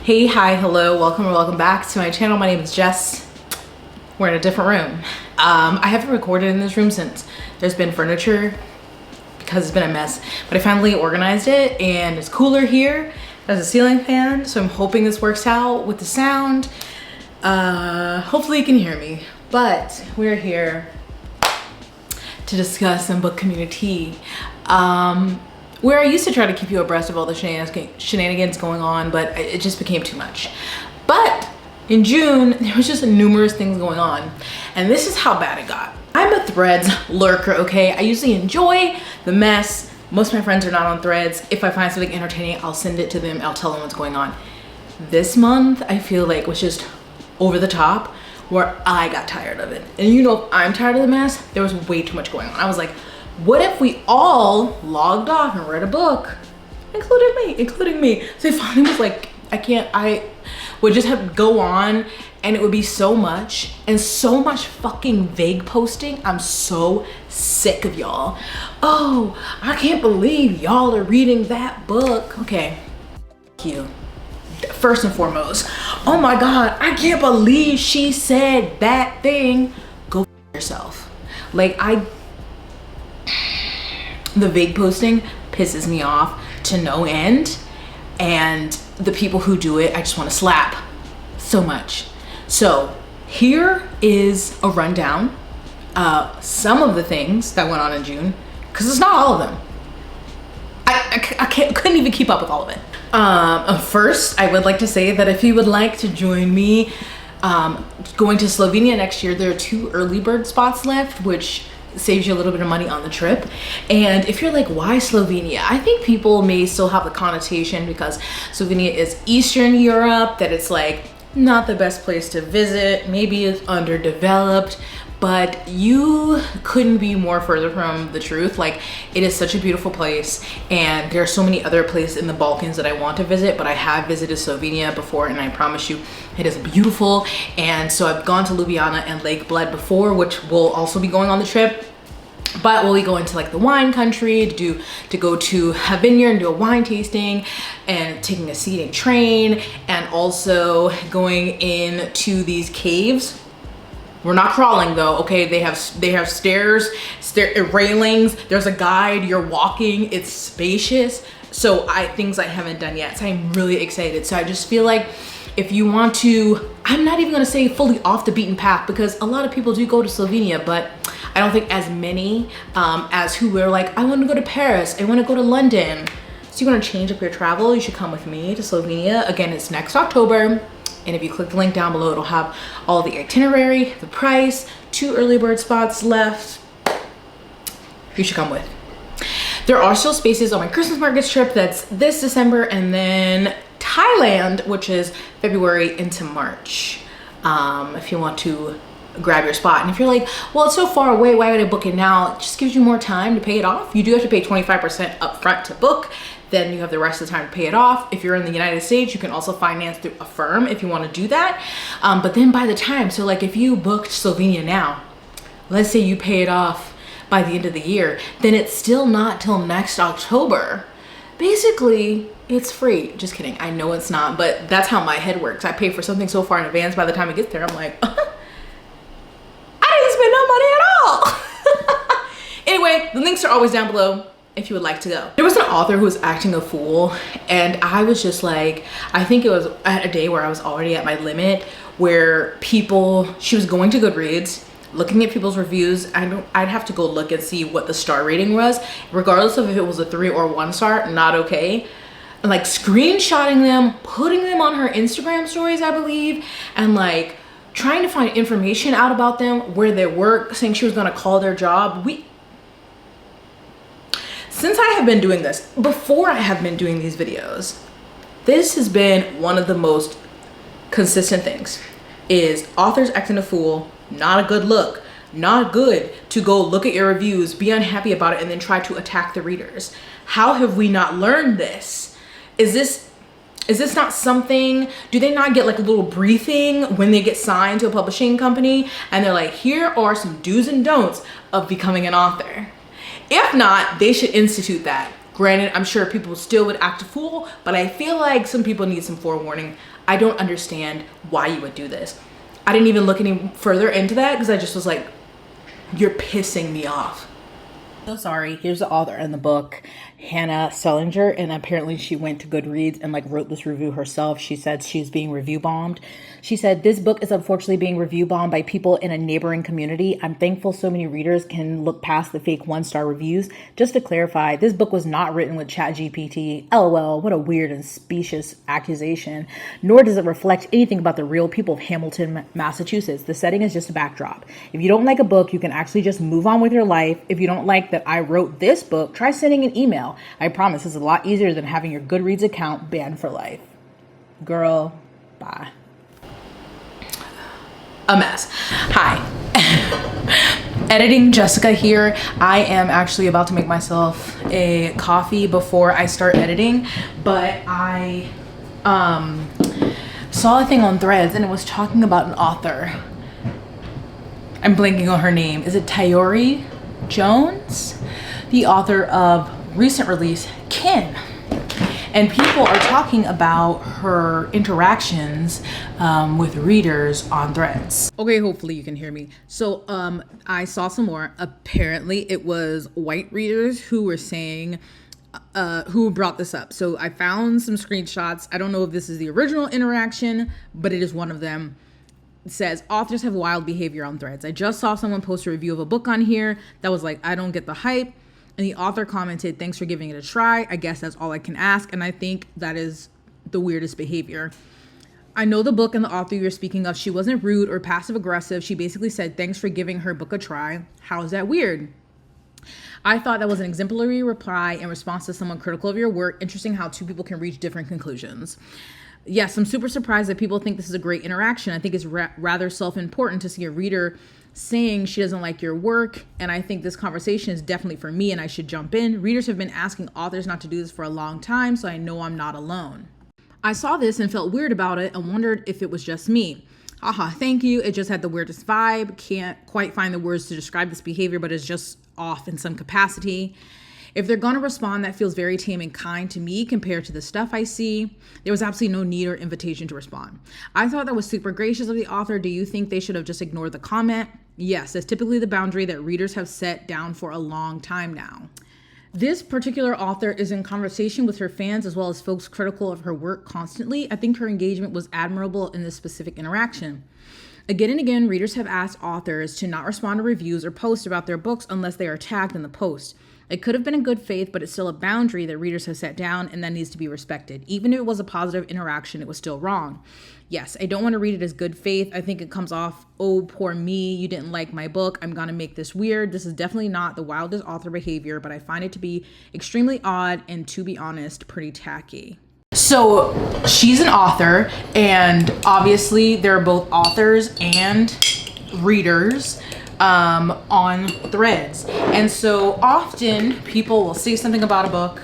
Hey, hi, hello, welcome or welcome back to my channel. My name is Jess. We're in a different room. I haven't recorded in this room since there's been furniture because it's been a mess, but I finally organized it and it's cooler here. There's a ceiling fan, so I'm hoping this works out with the sound. Hopefully you can hear me, but we're here to discuss some book community. Where I used to try to keep you abreast of all the shenanigans going on, but it just became too much. But in June, there was just numerous things going on, and this is how bad it got. I'm a Threads lurker, okay? I usually enjoy the mess. Most of my friends are not on Threads. If I find something entertaining, I'll send it to them. I'll tell them what's going on. This month, I feel like was just over the top, where I got tired of it. And you know, if I'm tired of the mess, there was way too much going on. I was like, what if we all logged off and read a book? Including me. So I finally was like, I would just have to go on and it would be so much and so much fucking vague posting. I'm so sick of y'all. Oh, I can't believe y'all are reading that book. Okay, thank you. First and foremost, oh my God, I can't believe she said that thing. Go f yourself. Like the vague posting pisses me off to no end, and the people who do it, I just want to slap so much. So here is a rundown, some of the things that went on in June, because it's not all of them. I couldn't even keep up with all of it. First, I would like to say that if you would like to join me going to Slovenia next year, there are 2 early bird spots left, which saves you a little bit of money on the trip. And if you're like, why Slovenia? I think people may still have the connotation because Slovenia is Eastern Europe, that it's like not the best place to visit, maybe it's underdeveloped, but you couldn't be more further from the truth. Like, it is such a beautiful place, and there are so many other places in the Balkans that I want to visit, but I have visited Slovenia before, and I promise you it is beautiful. And so I've gone to Ljubljana and Lake Bled before, which will also be going on the trip. But we'll be going to like the wine country to go to a vineyard and do a wine tasting, and taking a seating train, and also going into these caves. We're not crawling though, okay? They have stairs, railings. There's a guide. You're walking. It's spacious. So things I haven't done yet. So I'm really excited. So I just feel like if you want to, I'm not even gonna say fully off the beaten path, because a lot of people do go to Slovenia, but I don't think as many as who were like, I want to go to Paris, I want to go to London. So you want to change up your travel, you should come with me to Slovenia. Again, it's next October. And if you click the link down below, it'll have all the itinerary, the price, 2 early bird spots left. You should come with. There are still spaces on my Christmas markets trip that's this December, and then Thailand, which is February into March, if you want to grab your spot. And if you're like, well, it's so far away, why would I book it now? It just gives you more time to pay it off. You do have to pay 25% upfront to book, then you have the rest of the time to pay it off. If you're in the United States, you can also finance through a firm if you want to do that. But then by the time, so like if you booked Slovenia now, let's say you pay it off by the end of the year, then it's still not till next October. Basically, it's free. Just kidding. I know it's not, but that's how my head works. I pay for something so far in advance, by the time it gets there, I'm like, I didn't spend no money at all. Anyway, the links are always down below if you would like to go. There was an author who was acting a fool, and I was just like, I think it was at a day where I was already at my limit, where she was going to Goodreads, looking at people's reviews. I'd have to go look and see what the star rating was, regardless of if it was a 3 or 1 star, not okay. And like screenshotting them, putting them on her Instagram stories, I believe, and like trying to find information out about them, where they work, saying she was gonna call their job. Since I have been doing this, before I have been doing these videos, this has been one of the most consistent things, is authors acting a fool. Not a good look, not good to go look at your reviews, be unhappy about it, and then try to attack the readers. How have we not learned this? Is this not something, do they not get like a little briefing when they get signed to a publishing company and they're like, here are some do's and don'ts of becoming an author? If not, they should institute that. Granted, I'm sure people still would act a fool, but I feel like some people need some forewarning. I don't understand why you would do this. I didn't even look any further into that because I just was like, you're pissing me off. So sorry. Here's the author in the book, Hannah Sellinger, and apparently she went to Goodreads and like wrote this review herself. She said she's being review bombed. She said, this book is unfortunately being review bombed by people in a neighboring community. I'm thankful so many readers can look past the fake 1-star reviews. Just to clarify, this book was not written with ChatGPT. LOL, what a weird and specious accusation. Nor does it reflect anything about the real people of Hamilton, Massachusetts. The setting is just a backdrop. If you don't like a book, you can actually just move on with your life. If you don't like that I wrote this book, try sending an email. I promise it's a lot easier than having your Goodreads account banned for life. Girl, bye. A mess. Hi. Editing Jessica here. I am actually about to make myself a coffee before I start editing, but I saw a thing on Threads and it was talking about an author. I'm blanking on her name. Is it Tayori Jones? The author of recent release Kin. And people are talking about her interactions with readers on Threads. Okay, hopefully you can hear me. So I saw some more. Apparently it was white readers who were saying, who brought this up. So I found some screenshots. I don't know if this is the original interaction, but it is one of them. It says, authors have wild behavior on Threads. I just saw someone post a review of a book on here that was like, I don't get the hype. And the author commented, thanks for giving it a try. I guess that's all I can ask. And I think that is the weirdest behavior. I know the book and the author you're speaking of. She wasn't rude or passive aggressive. She basically said, thanks for giving her book a try. How is that weird? I thought that was an exemplary reply in response to someone critical of your work. Interesting how two people can reach different conclusions. Yes, I'm super surprised that people think this is a great interaction. I think it's rather self-important to see a reader saying she doesn't like your work, and I think this conversation is definitely for me and I should jump in. Readers have been asking authors not to do this for a long time, so I know I'm not alone. I saw this and felt weird about it and wondered if it was just me. Haha, thank you. It just had the weirdest vibe. Can't quite find the words to describe this behavior, but it's just off in some capacity. If they're going to respond, that feels very tame and kind to me compared to the stuff I see. There was absolutely no need or invitation to respond. I thought that was super gracious of the author. Do you think they should have just ignored the comment? Yes, that's typically the boundary that readers have set down for a long time now. This particular author is in conversation with her fans as well as folks critical of her work constantly. I think her engagement was admirable in this specific interaction. Again and again, readers have asked authors to not respond to reviews or posts about their books unless they are tagged in the post. It could have been in good faith, but it's still a boundary that readers have set down and that needs to be respected. Even if it was a positive interaction, it was still wrong. Yes, I don't want to read it as good faith. I think it comes off, oh, poor me, you didn't like my book, I'm going to make this weird. This is definitely not the wildest author behavior, but I find it to be extremely odd and, to be honest, pretty tacky. So she's an author, and obviously there are both authors and readers on Threads. And so often people will say something about a book.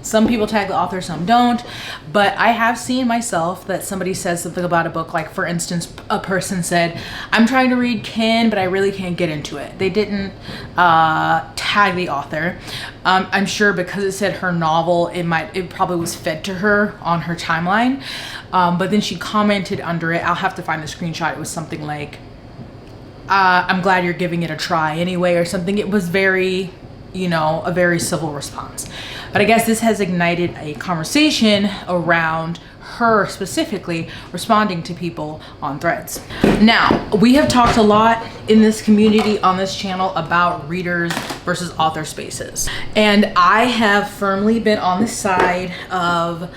Some people tag the author, some don't. But I have seen myself that somebody says something about a book. Like, for instance, a person said, I'm trying to read Kin, but I really can't get into it. They didn't tag the author. I'm sure because it said her novel, it probably was fed to her on her timeline. But then she commented under it. I'll have to find the screenshot. It was something like, I'm glad you're giving it a try anyway, or something. It was very, a very civil response. But I guess this has ignited a conversation around her specifically responding to people on Threads. Now, we have talked a lot in this community on this channel about readers versus author spaces. And I have firmly been on the side of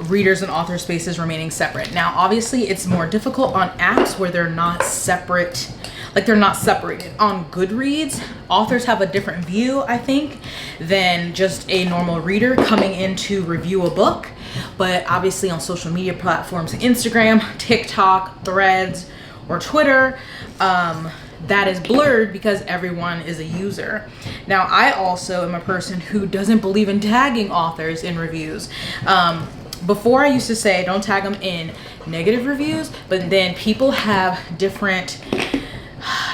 readers and author spaces remaining separate. Now, obviously it's more difficult on apps where they're not separate, like they're not separated. On Goodreads, authors have a different view, I think, than just a normal reader coming in to review a book. But obviously on social media platforms, Instagram, TikTok, Threads, or Twitter, that is blurred because everyone is a user. Now, I also am a person who doesn't believe in tagging authors in reviews. Before I used to say don't tag them in negative reviews, but then people have different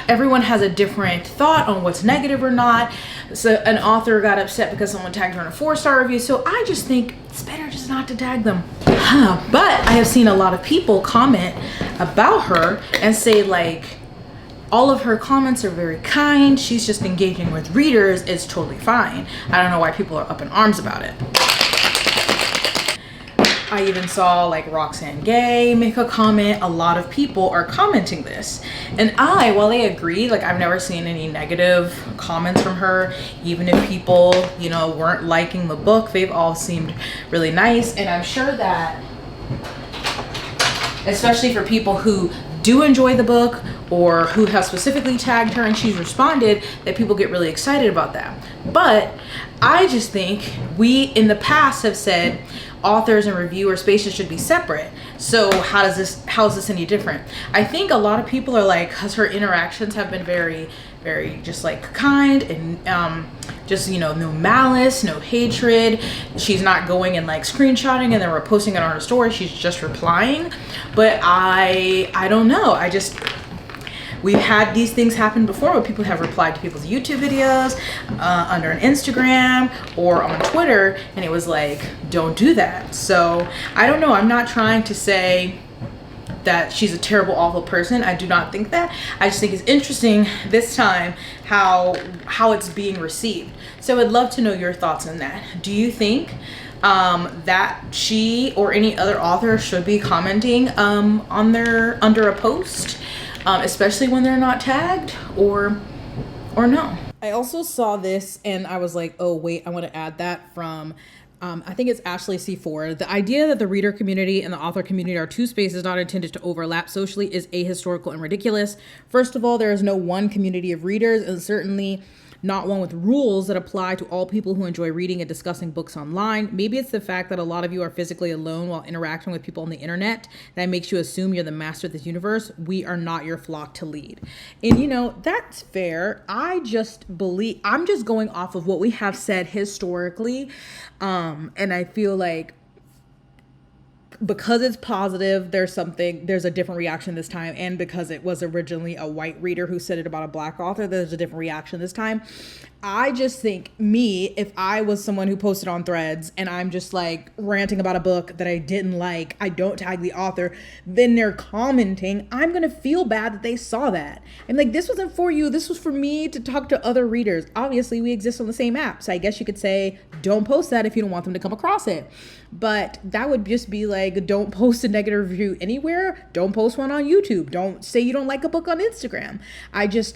everyone has a different thought on what's negative or not. So an author got upset because someone tagged her in a 4-star review. So I just think it's better just not to tag them. But I have seen a lot of people comment about her and say like, all of her comments are very kind. She's just engaging with readers. It's totally fine. I don't know why people are up in arms about it. I even saw like Roxanne Gay make a comment. A lot of people are commenting this. And while I agree, like I've never seen any negative comments from her. Even if people, you know, weren't liking the book, they've all seemed really nice. And I'm sure that, especially for people who do enjoy the book or who have specifically tagged her and she's responded, that people get really excited about that. But I just think we in the past have said authors and reviewer spaces should be separate. So how is this any different? I think a lot of people are like, because her interactions have been very, very just like kind and just, you know, no malice, no hatred. She's not going and like screenshotting and then we're posting it on her story. She's just replying. But I don't know. We've had these things happen before where people have replied to people's YouTube videos under an Instagram or on Twitter, and it was like, don't do that. So I don't know. I'm not trying to say that she's a terrible, awful person. I do not think that. I just think it's interesting this time how it's being received. So I'd love to know your thoughts on that. Do you think that she or any other author should be commenting under a post? Especially when they're not tagged or no. I also saw this and I was like, oh wait, I want to add that from, I think it's Ashley C4. The idea that the reader community and the author community are two spaces not intended to overlap socially is ahistorical and ridiculous. First of all, there is no one community of readers and certainly not one with rules that apply to all people who enjoy reading and discussing books online. Maybe it's the fact that a lot of you are physically alone while interacting with people on the internet that makes you assume you're the master of this universe. We are not your flock to lead. And you know, that's fair. I'm just going off of what we have said historically. And I feel like because it's positive, there's a different reaction this time. And because it was originally a white reader who said it about a black author, there's a different reaction this time. I just think if I was someone who posted on Threads and I'm just like ranting about a book that I didn't like, I don't tag the author, then they're commenting, I'm going to feel bad that they saw that. And like, this wasn't for you. This was for me to talk to other readers. Obviously we exist on the same app. So I guess you could say, don't post that if you don't want them to come across it. But that would just be like, don't post a negative review anywhere. Don't post one on YouTube. Don't say you don't like a book on Instagram.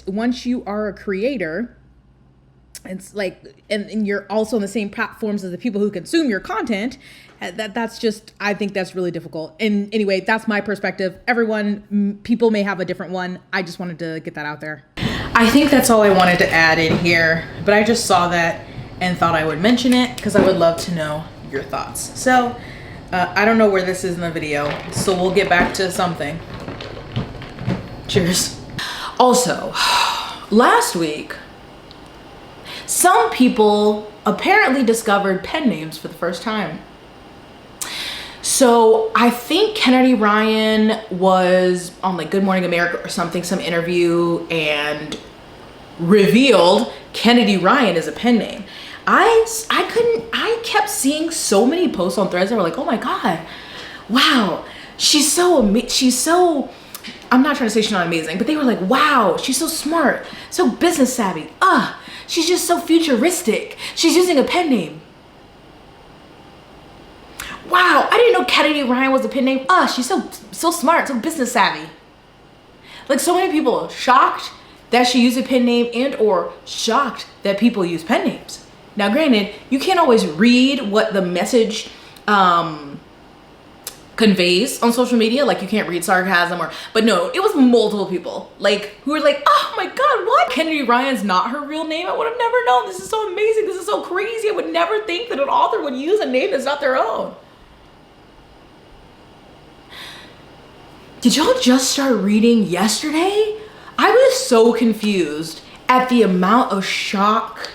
Once you are a creator, it's like, and you're also on the same platforms as the people who consume your content, I think that's really difficult. And anyway, that's my perspective. People may have a different one. I just wanted to get that out there. I think that's all I wanted to add in here, but I just saw that and thought I would mention it because I would love to know your thoughts. So I don't know where this is in the video, so we'll get back to something. Cheers. Also, last week, some people apparently discovered pen names for the first time. So I think Kennedy Ryan was on like Good Morning America or something, some interview, and revealed Kennedy Ryan is a pen name. I kept seeing so many posts on Threads that were like, oh my God, wow, she's so, I'm not trying to say she's not amazing, but they were like, wow, she's so smart, so business savvy. She's just so futuristic. She's using a pen name. Wow, I didn't know Kennedy Ryan was a pen name. She's so smart, so business savvy. Like, so many people shocked that she used a pen name and or shocked that people use pen names. Now, granted, you can't always read what the message conveys on social media. Like, you can't read sarcasm but no, it was multiple people like who were like, oh my God, what? Kennedy Ryan's not her real name? I would have never known. This is so amazing. This is so crazy. I would never think that an author would use a name that's not their own. Did y'all just start reading yesterday? I was so confused at the amount of shock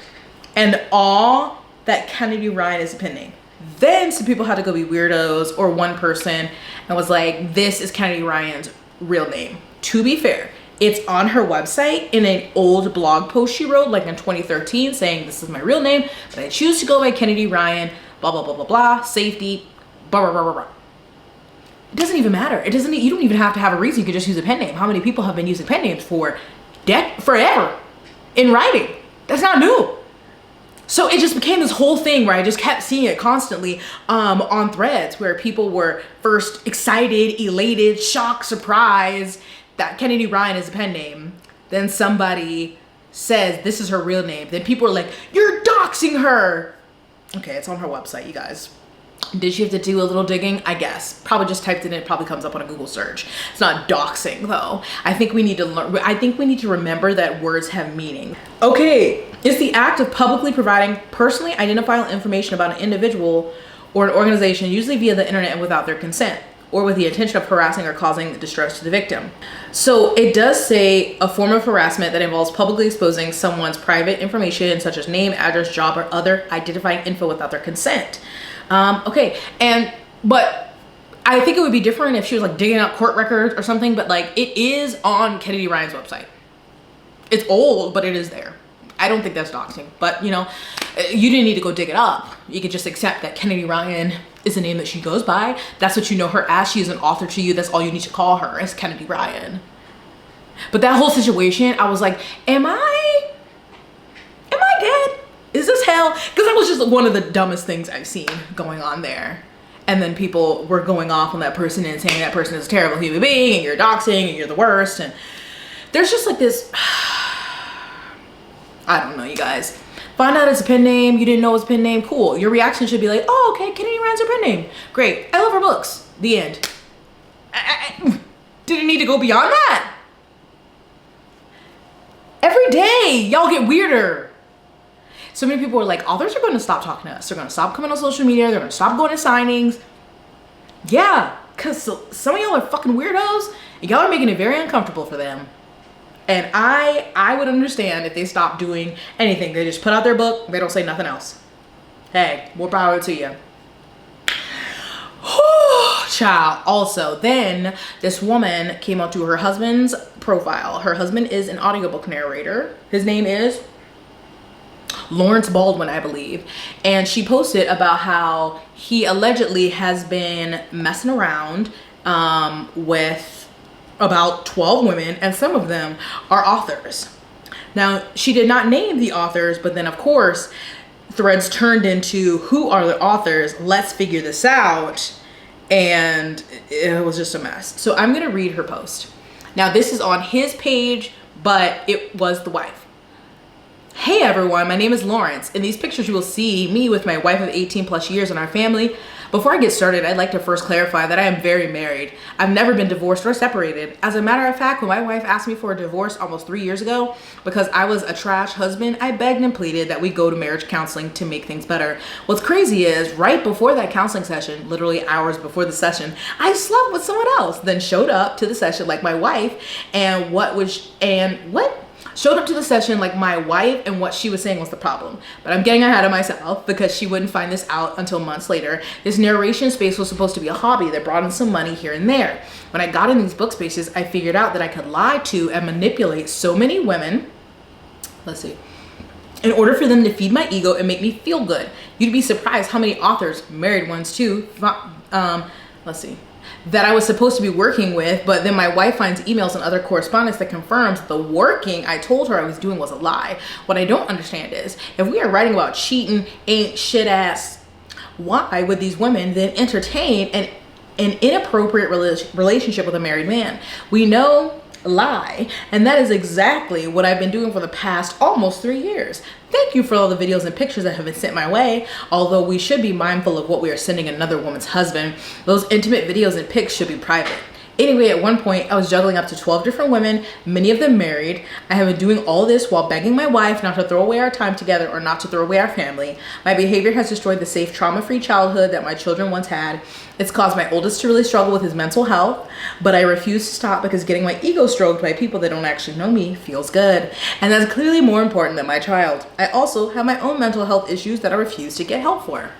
and awe that Kennedy Ryan is a pen name. Then some people had to go be weirdos, or one person and was like, this is Kennedy Ryan's real name. To be fair, It's on her website in an old blog post she wrote like in 2013 saying, this is my real name, but I choose to go by Kennedy Ryan, blah, blah, blah, blah, blah, safety, blah, blah, blah, blah, blah. It doesn't even matter. It doesn't, you don't even have to have a reason. You can just use a pen name. How many people have been using pen names for forever in writing? That's not new. So it just became this whole thing where I just kept seeing it constantly on threads where people were first excited, elated, shocked, surprised that Kennedy Ryan is a pen name. Then somebody says this is her real name. Then people are like, you're doxing her. Okay, it's on her website, you guys. Did she have to do a little digging? I guess. Probably just typed it in, it probably comes up on a Google search. It's not doxing though. I think we need to learn, I think we need to remember that words have meaning. Okay, it's the act of publicly providing personally identifiable information about an individual or an organization, usually via the internet and without their consent, or with the intention of harassing or causing distress to the victim. So it does say a form of harassment that involves publicly exposing someone's private information such as name, address, job, or other identifying info without their consent. Okay, but I think it would be different if she was like digging out court records or something, but like it is on Kennedy Ryan's website. It's old, but it is there. I don't think that's doxing, but you know, you didn't need to go dig it up. You could just accept that Kennedy Ryan is the name that she goes by. That's what you know her as. She is an author to you. That's all you need to call her, is Kennedy Ryan. But that whole situation, I was like, am I dead? Is this hell? Because that was just one of the dumbest things I've seen going on there. And then people were going off on that person and saying that person is a terrible human being and you're doxing and you're the worst. And there's just like this, I don't know, you guys. Find out it's a pen name, you didn't know it's a pen name, cool. Your reaction should be like, oh, okay, Kennedy Ryan's her pen name. Great, I love her books. The end. I didn't need to go beyond that. Every day, y'all get weirder. So many people are like, authors are going to stop talking to us. They're going to stop coming on social media. They're going to stop going to signings. Yeah, because some of y'all are fucking weirdos and y'all are making it very uncomfortable for them. And I would understand if they stopped doing anything. They just put out their book. They don't say nothing else. Hey, more power to you. Child. Also, then this woman came up to her husband's profile. Her husband is an audiobook narrator. His name is Lawrence Baldwin, I believe. And she posted about how he allegedly has been messing around with about 12 women, and some of them are authors. Now, she did not name the authors, but then of course, threads turned into who are the authors? Let's figure this out. And it was just a mess. So I'm gonna read her post. Now this is on his page, but it was the wife. Hey everyone, my name is Lawrence. In these pictures you will see me with my wife of 18 plus years and our family. Before I get started, I'd like to first clarify that I am very married. I've never been divorced or separated. As a matter of fact, when my wife asked me for a divorce almost 3 years ago, because I was a trash husband, I begged and pleaded that we go to marriage counseling to make things better. What's crazy is right before that counseling session, literally hours before the session, I slept with someone else, then showed up to the session like my wife and showed up to the session like my wife, and what she was saying was the problem. But I'm getting ahead of myself because she wouldn't find this out until months later. This narration space was supposed to be a hobby that brought in some money here and there. When I got in these book spaces, I figured out that I could lie to and manipulate so many women, in order for them to feed my ego and make me feel good. You'd be surprised how many authors, married ones too, that I was supposed to be working with, but then my wife finds emails and other correspondence that confirms the working I told her I was doing was a lie. What I don't understand is, if we are writing about cheating, ain't shit ass, why would these women then entertain an inappropriate relationship with a married man? We know lie, and that is exactly what I've been doing for the past almost 3 years. Thank you for all the videos and pictures that have been sent my way. Although we should be mindful of what we are sending another woman's husband, those intimate videos and pics should be private. Anyway, at one point, I was juggling up to 12 different women, many of them married. I have been doing all this while begging my wife not to throw away our time together or not to throw away our family. My behavior has destroyed the safe, trauma-free childhood that my children once had. It's caused my oldest to really struggle with his mental health, but I refuse to stop because getting my ego stroked by people that don't actually know me feels good. And that's clearly more important than my child. I also have my own mental health issues that I refuse to get help for.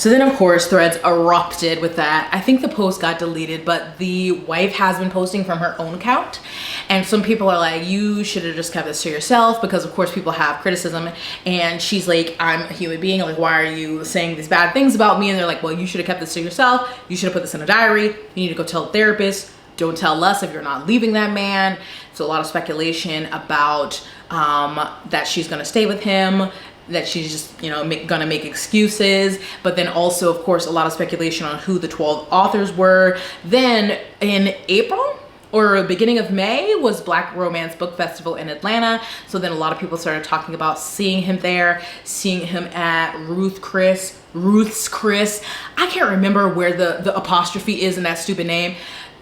So then of course Threads erupted with that. I think the post got deleted, but the wife has been posting from her own account. And some people are like, you should have just kept this to yourself, because of course people have criticism. And she's like, I'm a human being, like why are you saying these bad things about me? And they're like, well, you should have kept this to yourself. You should have put this in a diary. You need to go tell a therapist. Don't tell us if you're not leaving that man. So a lot of speculation about that she's gonna stay with him, that she's just, you know, gonna make excuses. But then also, of course, a lot of speculation on who the 12 authors were. Then in April or beginning of May was Black Romance Book Festival in Atlanta. So then a lot of people started talking about seeing him there, seeing him at Ruth's Chris. I can't remember where the apostrophe is in that stupid name.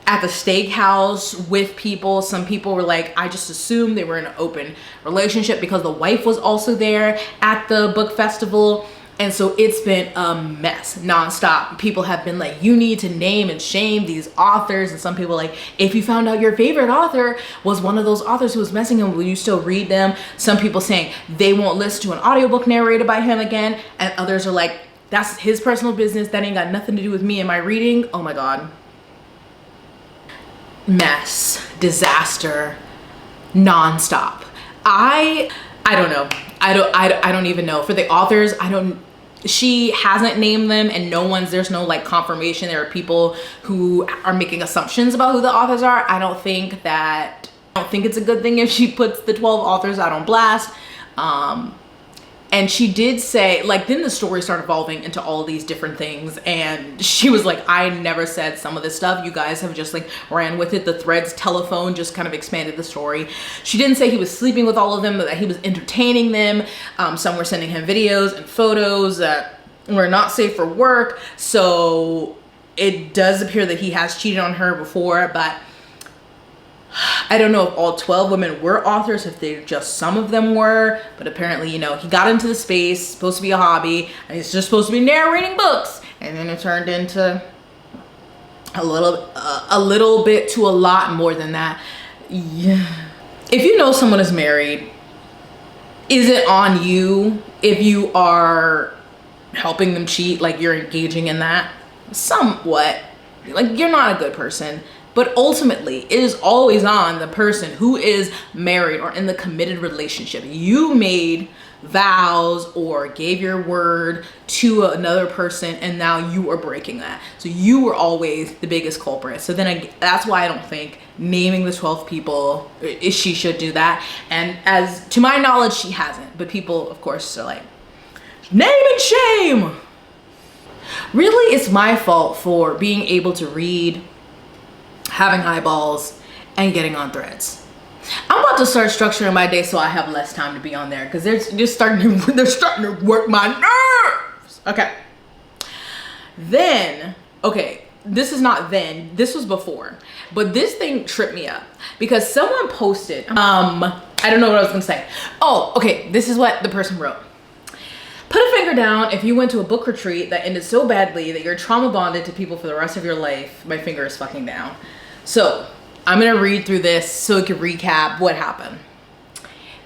At the steakhouse with people. Some people were like, I just assumed they were in an open relationship because the wife was also there at the book festival. And so it's been a mess nonstop. People have been like, you need to name and shame these authors. And some people like, if you found out your favorite author was one of those authors who was messing him, will you still read them? Some people saying they won't listen to an audiobook narrated by him again. And others are like, that's his personal business. That ain't got nothing to do with me and my reading. Oh my God. Mess, disaster, nonstop. I don't know. I don't even know. For the authors, she hasn't named them, and there's no like confirmation. There are people who are making assumptions about who the authors are. I don't think it's a good thing if she puts the 12 authors out on blast. And she did say, like, then the story started evolving into all these different things. And she was like, I never said some of this stuff. You guys have just like ran with it. The Threads telephone just kind of expanded the story. She didn't say he was sleeping with all of them, but that he was entertaining them. Some were sending him videos and photos that were not safe for work. So it does appear that he has cheated on her before, but I don't know if all 12 women were authors, if they just some of them were, but apparently, you know, he got into the space, supposed to be a hobby, and he's just supposed to be narrating books, and then it turned into a little bit to a lot more than that. Yeah. If you know someone is married, is it on you if you are helping them cheat, like you're engaging in that? Somewhat. Like, you're not a good person. But ultimately, it is always on the person who is married or in the committed relationship. You made vows or gave your word to another person, and now you are breaking that. So you were always the biggest culprit. So then that's why I don't think naming the 12 people, she should do that. And as to my knowledge, she hasn't. But people, of course, are like, name and shame. Really, it's my fault for being able to read, having eyeballs, and getting on Threads. I'm about to start structuring my day so I have less time to be on there, because they're starting to work my nerves. Okay. Then, okay, this is not then, this was before, but this thing tripped me up because someone posted, I don't know what I was gonna say. Oh, okay, this is what the person wrote. Put a finger down if you went to a book retreat that ended so badly that you're trauma bonded to people for the rest of your life. My finger is fucking down. So I'm gonna read through this so we can recap what happened.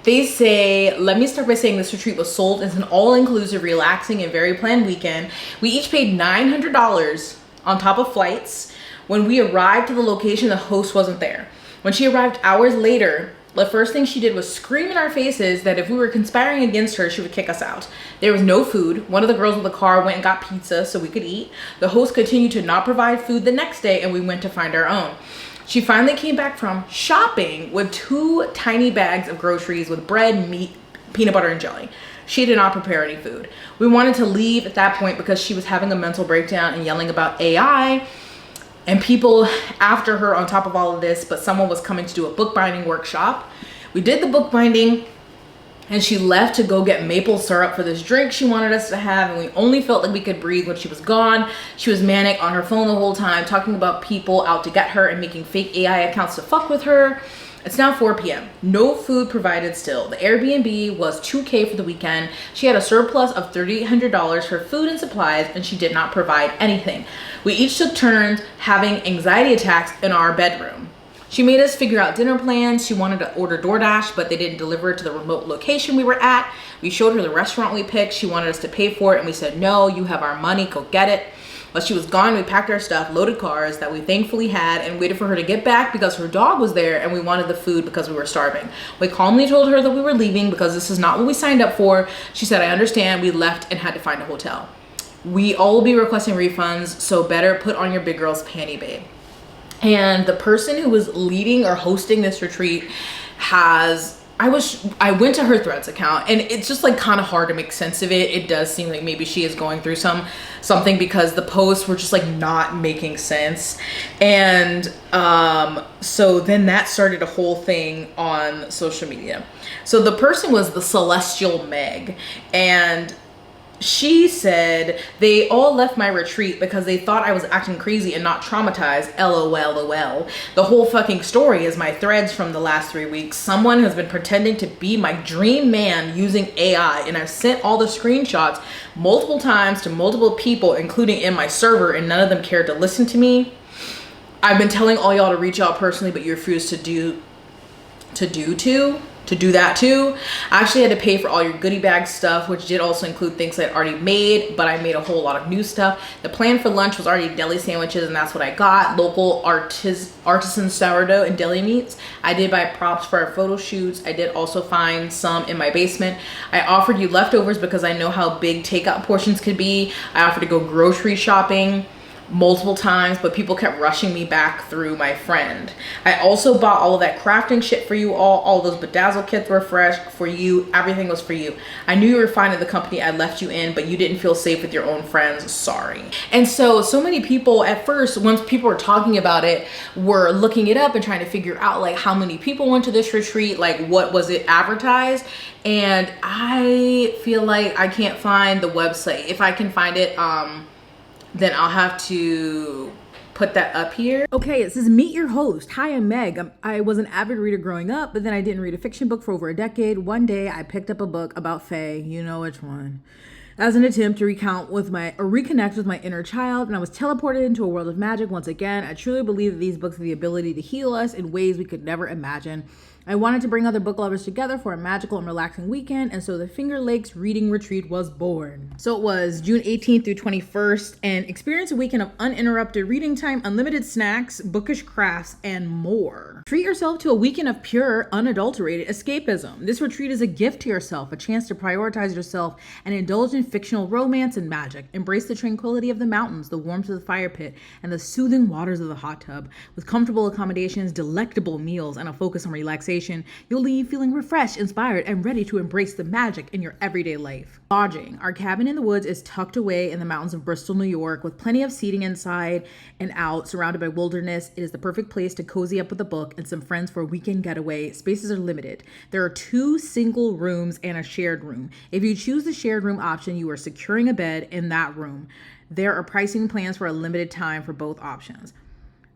They say, let me start by saying this retreat was sold as an all-inclusive, relaxing, and very planned weekend. We each paid $900 on top of flights. When we arrived to the location, the host wasn't there. When she arrived hours later, the first thing she did was scream in our faces that if we were conspiring against her, she would kick us out. There was no food. One of the girls in the car went and got pizza so we could eat. The host continued to not provide food the next day, and we went to find our own. She finally came back from shopping with 2 tiny bags of groceries with bread, meat, peanut butter, and jelly. She did not prepare any food. We wanted to leave at that point because she was having a mental breakdown and yelling about AI and people after her on top of all of this, but someone was coming to do a bookbinding workshop. We did the bookbinding, and she left to go get maple syrup for this drink she wanted us to have, and we only felt like we could breathe when she was gone. She was manic on her phone the whole time, talking about people out to get her and making fake AI accounts to fuck with her. It's now 4 p.m. No food provided still. The Airbnb was $2,000 for the weekend. She had a surplus of $3,800 for food and supplies, and she did not provide anything. We each took turns having anxiety attacks in our bedroom. She made us figure out dinner plans. She wanted to order DoorDash, but they didn't deliver it to the remote location we were at. We showed her the restaurant we picked. She wanted us to pay for it, and we said, no, you have our money, go get it. But she was gone. We packed our stuff, loaded cars that we thankfully had, and waited for her to get back because her dog was there and we wanted the food because we were starving. We calmly told her that we were leaving because this is not what we signed up for. She said, I understand. We left and had to find a hotel. We all will be requesting refunds, so better put on your big girl's panty, babe. And the person who was leading or hosting this retreat I went to her Threads account, and it's just like kind of hard to make sense of it. It does seem like maybe she is going through something because the posts were just like not making sense. And so then that started a whole thing on social media. So the person was the Celestial Meg, and she said they all left my retreat because they thought I was acting crazy and not traumatized. LOL. The whole fucking story is my threads from the last 3 weeks. Someone has been pretending to be my dream man using AI, and I've sent all the screenshots multiple times to multiple people, including in my server, and none of them cared to listen to me. I've been telling all y'all to reach out personally, but you refuse to do that too. I actually had to pay for all your goodie bag stuff, which did also include things I'd already made, but I made a whole lot of new stuff. The plan for lunch was already deli sandwiches, and that's what I got. Local artisan sourdough and deli meats. I did buy props for our photo shoots. I did also find some in my basement. I offered you leftovers because I know how big takeout portions could be. I offered to go grocery shopping multiple times, but people kept rushing me back through my friend. I also bought all of that crafting shit for you all those bedazzle kits were fresh for you. Everything was for you. I knew you were fine at the company I left you in, but you didn't feel safe with your own friends. Sorry. And so many people at first, once people were talking about it, were looking it up and trying to figure out like how many people went to this retreat, like what was it advertised. And I feel like I can't find the website. If I can find it, then I'll have to put that up here. Okay, it says, meet your host. Hi, I'm Meg. I was an avid reader growing up, but then I didn't read a fiction book for over a decade. One day I picked up a book about Fae, you know which one, as an attempt to reconnect with my inner child, and I was teleported into a world of magic once again. I truly believe that these books have the ability to heal us in ways we could never imagine. I wanted to bring other book lovers together for a magical and relaxing weekend, and so the Finger Lakes Reading Retreat was born. So it was June 18th through 21st, and experience a weekend of uninterrupted reading time, unlimited snacks, bookish crafts, and more. Treat yourself to a weekend of pure, unadulterated escapism. This retreat is a gift to yourself, a chance to prioritize yourself and indulge in fictional romance and magic. Embrace the tranquility of the mountains, the warmth of the fire pit, and the soothing waters of the hot tub. With comfortable accommodations, delectable meals, and a focus on relaxation, you'll leave feeling refreshed, inspired, and ready to embrace the magic in your everyday life. Lodging. Our cabin in the woods is tucked away in the mountains of Bristol, New York, with plenty of seating inside and out, surrounded by wilderness. It is the perfect place to cozy up with a book and some friends for a weekend getaway. Spaces are limited. There are 2 single rooms and a shared room. If you choose the shared room option, you are securing a bed in that room. There are pricing plans for a limited time for both options.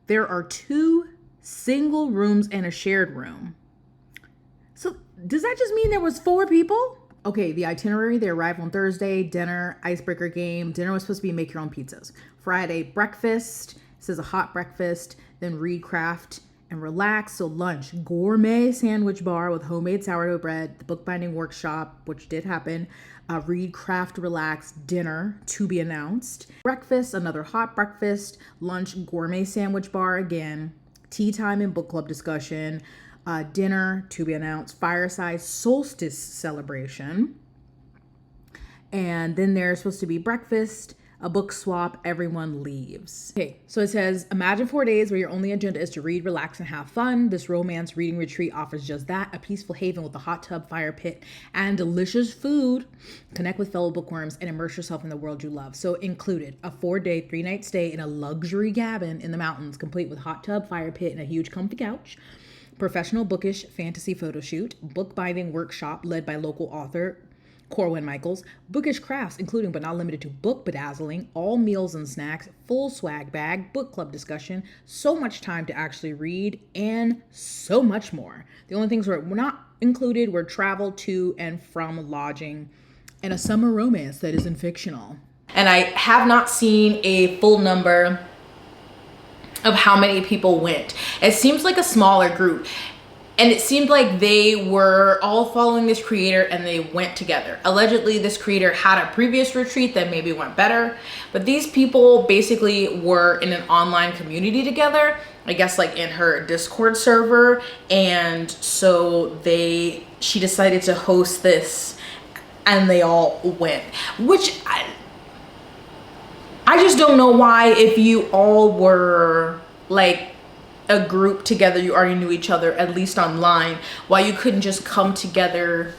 There are 2 single rooms and a shared room. So does that just mean there was 4 people? Okay, the itinerary, they arrive on Thursday, dinner, icebreaker game. Dinner was supposed to be make your own pizzas. Friday, breakfast. This is a hot breakfast. Then read, craft, and relax. So lunch, gourmet sandwich bar with homemade sourdough bread, the bookbinding workshop, which did happen. Read, craft, relax, dinner, to be announced. Breakfast, another hot breakfast. Lunch, gourmet sandwich bar again. Tea time and book club discussion. Dinner, to be announced, fireside solstice celebration. And then there's supposed to be breakfast, a book swap, everyone leaves. Okay, so it says, imagine 4 days where your only agenda is to read, relax, and have fun. This romance reading retreat offers just that, a peaceful haven with a hot tub, fire pit, and delicious food. Connect with fellow bookworms and immerse yourself in the world you love. So included, a 4-day, 3-night stay in a luxury cabin in the mountains, complete with hot tub, fire pit, and a huge comfy couch. Professional bookish fantasy photo shoot, bookbinding workshop led by local author Corwin Michaels, bookish crafts including but not limited to book bedazzling, all meals and snacks, full swag bag, book club discussion, so much time to actually read, and so much more. The only things were not included were travel to and from lodging and a summer romance that isn't fictional. And I have not seen a full number of how many people went. It seems like a smaller group. And it seemed like they were all following this creator and they went together. Allegedly, this creator had a previous retreat that maybe went better, but these people basically were in an online community together, I guess like in her Discord server. And so she decided to host this and they all went, which I just don't know why, if you all were like a group together, you already knew each other, at least online, why you couldn't just come together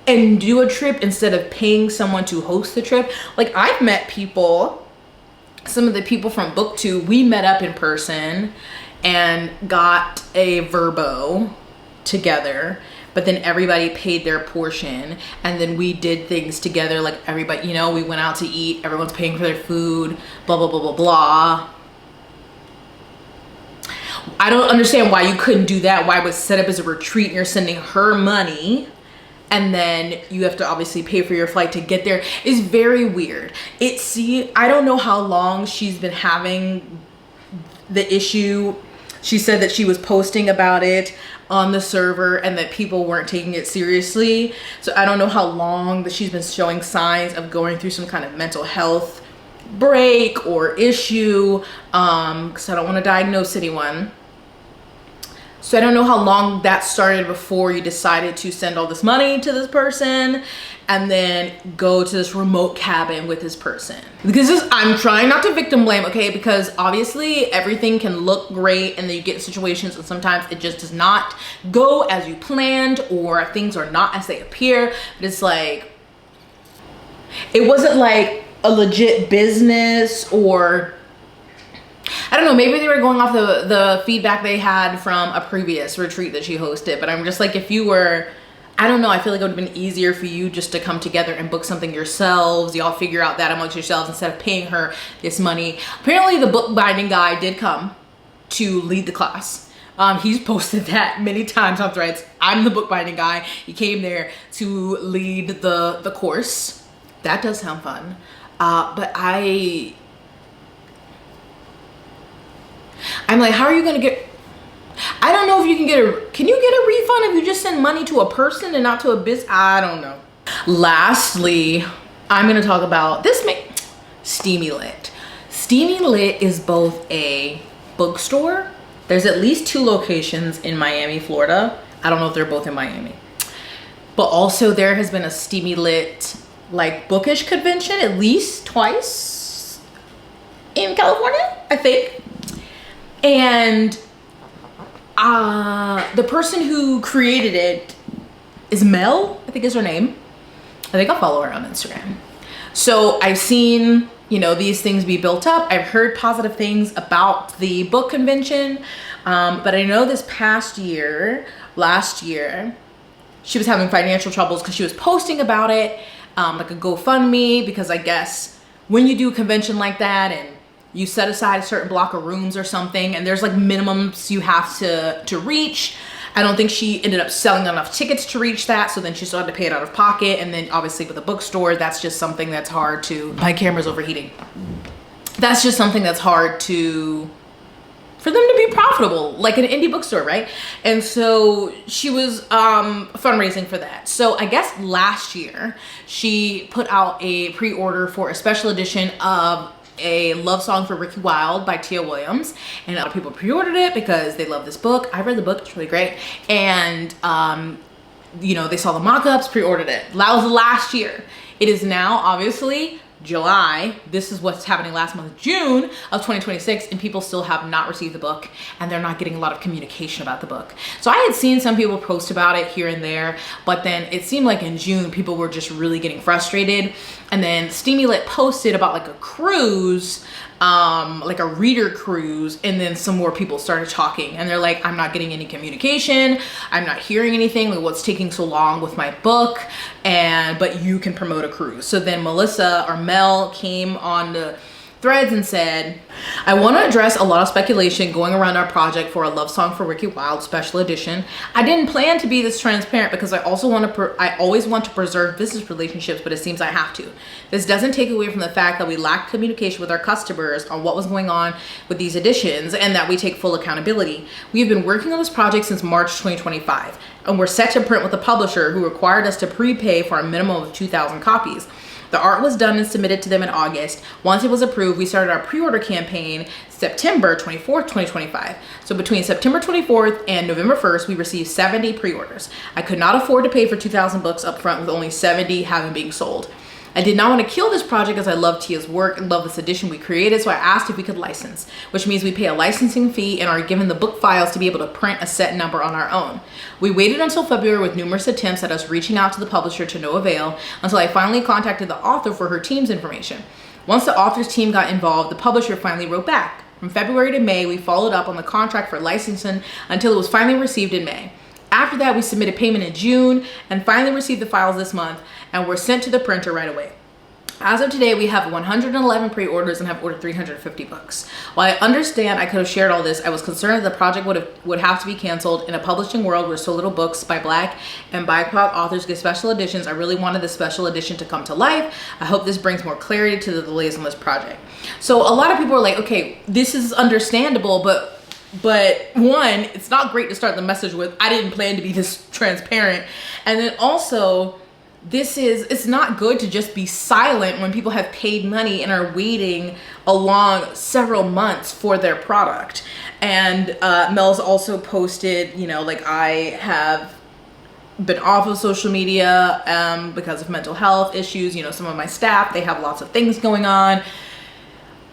and do a trip instead of paying someone to host the trip. Like, I've met people, some of the people from BookTube, we met up in person and got a Verbo together, but then everybody paid their portion and then we did things together, like everybody, you know, we went out to eat, everyone's paying for their food, blah, blah, blah, blah, blah. I don't understand why you couldn't do that. Why it was set up as a retreat and you're sending her money and then you have to obviously pay for your flight to get there. Is very weird. I don't know how long she's been having the issue. She said that she was posting about it on the server and that people weren't taking it seriously. So I don't know how long that she's been showing signs of going through some kind of mental health break or issue, because I don't want to diagnose anyone. So I don't know how long that started before you decided to send all this money to this person and then go to this remote cabin with this person. Because I'm trying not to victim blame, okay? Because obviously everything can look great and then you get in situations and sometimes it just does not go as you planned or things are not as they appear. But it's like, it wasn't like a legit business, or I don't know, maybe they were going off the feedback they had from a previous retreat that she hosted. But I'm just like, if you were, I don't know, I feel like it would have been easier for you just to come together and book something yourselves. Y'all figure out that amongst yourselves instead of paying her this money. Apparently the bookbinding guy did come to lead the class. He's posted that many times on Threads. I'm the bookbinding guy. He came there to lead the course. That does sound fun. But I'm like, how are you gonna get, I don't know if you can get can you get a refund if you just send money to a person and not to a business? I don't know. Lastly, I'm gonna talk about Steamy Lit. Steamy Lit is both a bookstore. There's at least 2 locations in Miami, Florida. I don't know if they're both in Miami. But also there has been a Steamy Lit like bookish convention at least twice in California, I think. And the person who created it is Mel, I think is her name. I think I'll follow her on Instagram. So I've seen, you know, these things be built up. I've heard positive things about the book convention. But I know this last year, she was having financial troubles because she was posting about it, like a GoFundMe, because I guess when you do a convention like that and you set aside a certain block of rooms or something and there's like minimums you have to reach. I don't think she ended up selling enough tickets to reach that, so then she still had to pay it out of pocket. And then obviously with a bookstore, that's just something that's hard to, my camera's overheating. That's just something that's hard for them to be profitable, like an indie bookstore, right? And so she was fundraising for that. So I guess last year she put out a pre-order for a special edition of a love song for Ricky Wilde by Tia Williams, and a lot of people pre-ordered it because they love this book. I read the book, it's really great. And you know, they saw the mock-ups, pre-ordered it. That was last year. It is now obviously July. This is what's happening last month, June of 2026, and people still have not received the book and they're not getting a lot of communication about the book. So I had seen some people post about it here and there, but then it seemed like in June people were just really getting frustrated. And then Steamy Lit posted about like a cruise, like a reader cruise, and then some more people started talking and they're like, I'm not getting any communication, I'm not hearing anything, like what's taking so long with my book, but you can promote a cruise. So then Melissa or Mel came on threads and said, I want to address a lot of speculation going around our project for a love song for Ricky Wilde special edition. I didn't plan to be this transparent because I also want to I always want to preserve business relationships, but it seems I have to. This doesn't take away from the fact that we lacked communication with our customers on what was going on with these editions and that we take full accountability. We have been working on this project since March 2025 and we're set to print with a publisher who required us to prepay for a minimum of 2,000 copies. The art was done and submitted to them in August. Once it was approved, we started our pre-order campaign September 24th, 2025. So between September 24th and November 1st, we received 70 pre-orders. I could not afford to pay for 2,000 books up front with only 70 having been sold. I did not want to kill this project as I love Tia's work and love this edition we created, so I asked if we could license, which means we pay a licensing fee and are given the book files to be able to print a set number on our own. We waited until February with numerous attempts at us reaching out to the publisher to no avail until I finally contacted the author for her team's information. Once the author's team got involved, the publisher finally wrote back. From February to May, we followed up on the contract for licensing until it was finally received in May. After that, we submitted payment in June and finally received the files this month and were sent to the printer right away. As of today, we have 111 pre-orders and have ordered 350 books. While I understand I could have shared all this, I was concerned that the project would have to be canceled. In a publishing world where so little books by Black and BIPOC authors get special editions, I really wanted the special edition to come to life. I hope this brings more clarity to the delays on this project. So a lot of people are like, okay, this is understandable, but one, it's not great to start the message with, I didn't plan to be this transparent. And then also, it's not good to just be silent when people have paid money and are waiting along several months for their product. And Mel's also posted, you know, like, I have been off of social media because of mental health issues. You know, some of my staff, they have lots of things going on,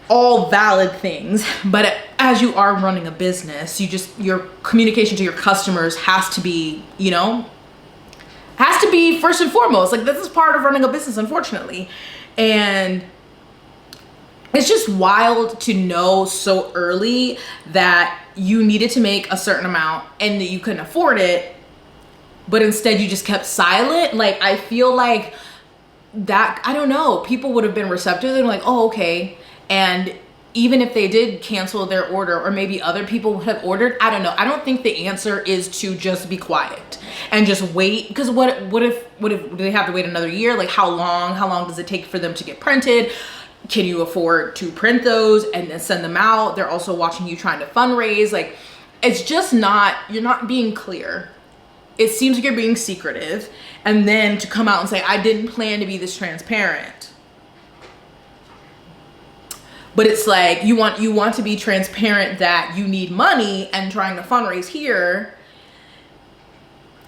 all valid things. But as you are running a business, your communication to your customers has to be, you know, has to be first and foremost. Like, this is part of running a business, unfortunately. And it's just wild to know so early that you needed to make a certain amount and that you couldn't afford it, but instead you just kept silent. Like, I feel like that, I don't know, people would have been receptive. They're like, oh, okay. And even if they did cancel their order, or maybe other people would have ordered, I don't know. I don't think the answer is to just be quiet and just wait. Because what if do they have to wait another year? Like, how long does it take for them to get printed? Can you afford to print those and then send them out? They're also watching you trying to fundraise. Like, it's just not, you're not being clear. It seems like you're being secretive. And then to come out and say, I didn't plan to be this transparent. But it's like, you want to be transparent that you need money and trying to fundraise here.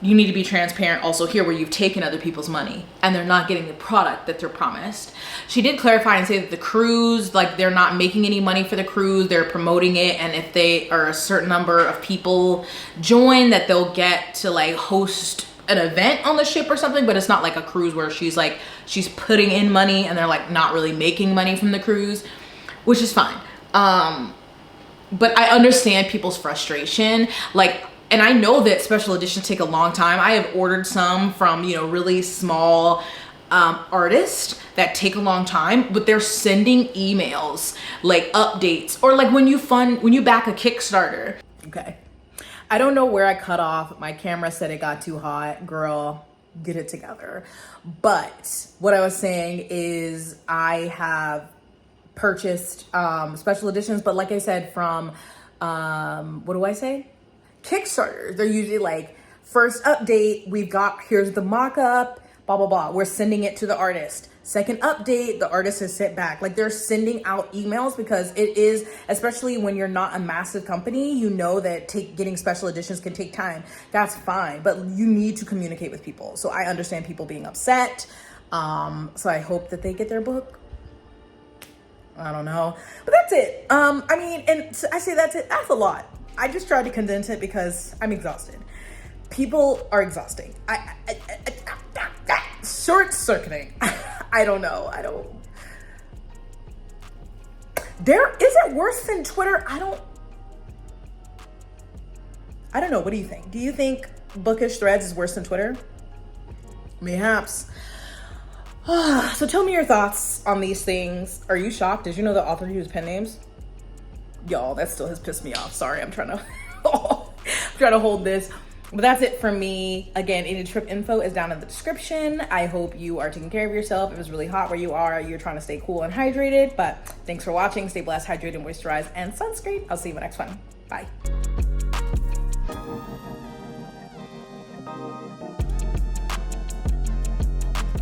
You need to be transparent also here, where you've taken other people's money and they're not getting the product that they're promised. She did clarify and say that the cruise, like, they're not making any money for the cruise, they're promoting it, and if they are a certain number of people join, that they'll get to, like, host an event on the ship or something. But it's not like a cruise where she's putting in money and they're, like, not really making money from the cruise, which is fine. But I understand people's frustration. Like, and I know that special editions take a long time. I have ordered some from, you know, really small artists that take a long time, but they're sending emails, like, updates, or like when you back a Kickstarter. Okay. I don't know where I cut off. My camera said it got too hot. Girl, get it together. But what I was saying is I have purchased special editions, but like I said, from what do I say? Kickstarter. They're usually like, first update, here's the mock-up, blah, blah, blah. We're sending it to the artist. Second update, the artist has sent back. Like, they're sending out emails because it is, especially when you're not a massive company, you know that getting special editions can take time. That's fine, but you need to communicate with people. So I understand people being upset. So I hope that they get their book. I don't know, but that's it. I mean, and I say that's it. That's a lot. I just tried to condense it because I'm exhausted. People are exhausting. Short-circuiting. I don't know. Is it worse than Twitter? I don't know. What do you think? Do you think bookish threads is worse than Twitter? Perhaps. So tell me your thoughts on these things. Are you shocked? Did you know the author used pen names? Y'all, that still has pissed me off. Sorry, I'm trying to hold this. But that's it for me. Again, any trip info is down in the description. I hope you are taking care of yourself. If it's really hot where you are, you're trying to stay cool and hydrated. But thanks for watching. Stay blessed, hydrated, moisturized, and sunscreen. I'll see you in the next one. Bye.